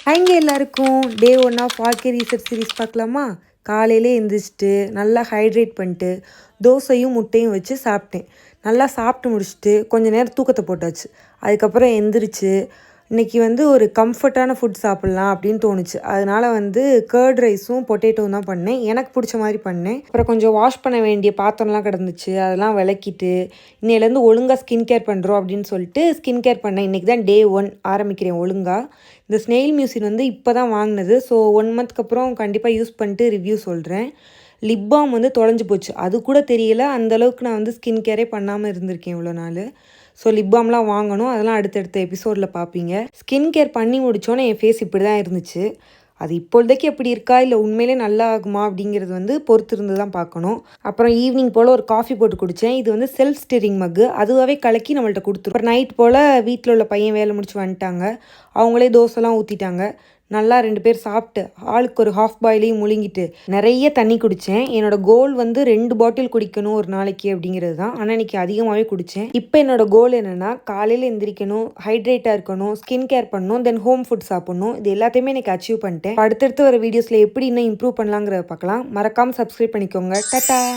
ஹாய்ங்க எல்லாருக்கும் டே 1 ஆஃப் வாழ்க்கை reset series பார்க்கலாமா? காலையிலே எந்திரிச்சிட்டு நல்லா ஹைட்ரேட் பண்ணிட்டு தோசையும் முட்டையும் வச்சு சாப்பிட்டேன். நல்லா சாப்பிட்டு முடிச்சுட்டு கொஞ்சம் நேரம் தூக்கத்தை போட்டாச்சு. அதுக்கப்புறம் எந்திரிச்சு இன்றைக்கி ஒரு கம்ஃபர்ட்டான ஃபுட் சாப்பிட்லாம் அப்படின்னு தோணுச்சு. அதனால் கர்ட் ரைஸும் பொட்டேட்டோவும் தான் பண்ணேன். எனக்கு பிடிச்ச மாதிரி பண்ணேன். அப்புறம் கொஞ்சம் வாஷ் பண்ண வேண்டிய பாத்திரம்லாம் கிடந்துச்சு, அதெல்லாம் விளக்கிட்டு இன்னையிலேருந்து ஒழுங்காக ஸ்கின் கேர் பண்ணுறோம் அப்படின்னு சொல்லிட்டு ஸ்கின் கேர் பண்ணேன். இன்றைக்கி தான் டே 1 ஆரம்பிக்கிறேன் ஒழுங்காக. இந்த ஸ்னெயில் மியூசின் இப்போ தான் வாங்கினது. ஸோ 1 மந்த்க்கு அப்புறம் கண்டிப்பாக யூஸ் பண்ணிட்டு ரிவ்யூ சொல்கிறேன். லிப் பாம் தொலைஞ்சு போச்சு. அது கூட தெரியல, அந்தளவுக்கு நான் ஸ்கின் கேரே பண்ணாமல் இருந்திருக்கேன் இவ்வளோ நாள். ஸோ லிப் பாம்லாம் வாங்கணும், அதெல்லாம் அடுத்தடுத்த எபிசோடில் பார்ப்பீங்க. ஸ்கின் கேர் பண்ணி முடித்தோன்னே என் ஃபேஸ் இப்படி தான் இருந்துச்சு. அது இப்பொழுதைக்கு எப்படி இருக்கா இல்லை உண்மையிலே நல்லா ஆகுமா அப்படிங்கிறது பொறுத்து இருந்து தான் பார்க்கணும். அப்புறம் ஈவினிங் போல் ஒரு காஃபி போட்டு குடித்தேன். இது செல்ஃப் ஸ்டிரிங் மக்கு, அதுவாகவே கலக்கி நம்மள்ட்ட கொடுத்துரும். அப்புறம் நைட் போல் வீட்டில் உள்ள பையன் வேலை முடிச்சு வந்துட்டாங்க. அவங்களே தோசைலாம் ஊற்றிட்டாங்க. நல்லா 2 பேர் சாப்பிட்டு ஆளுக்கு ஒரு ஹாஃப் பாயிலையும் முழுங்கிட்டு நிறைய தண்ணி குடித்தேன். என்னோடய கோல் 2 பாட்டில் குடிக்கணும் ஒரு நாளைக்கு அப்படிங்கிறது தான். ஆனால் இன்றைக்கி அதிகமாகவே குடித்தேன். இப்போ என்னோடய கோல் என்னென்னா, காலையில் எந்திரிக்கணும், ஹைட்ரேட்டாக இருக்கணும், ஸ்கின் கேர் பண்ணணும், தென் ஹோம் ஃபுட் சாப்பிட்ணும். இது எல்லாத்தையுமே எனக்கு அச்சீவ் பண்ணிட்டேன். அடுத்தடுத்து வர வீடியோஸில் எப்படி இன்னும் இம்ப்ரூவ் பண்ணலாங்கிறத பார்க்கலாம். மறக்காமல் சப்ஸ்கிரைப் பண்ணிக்கோங்க. டாடா.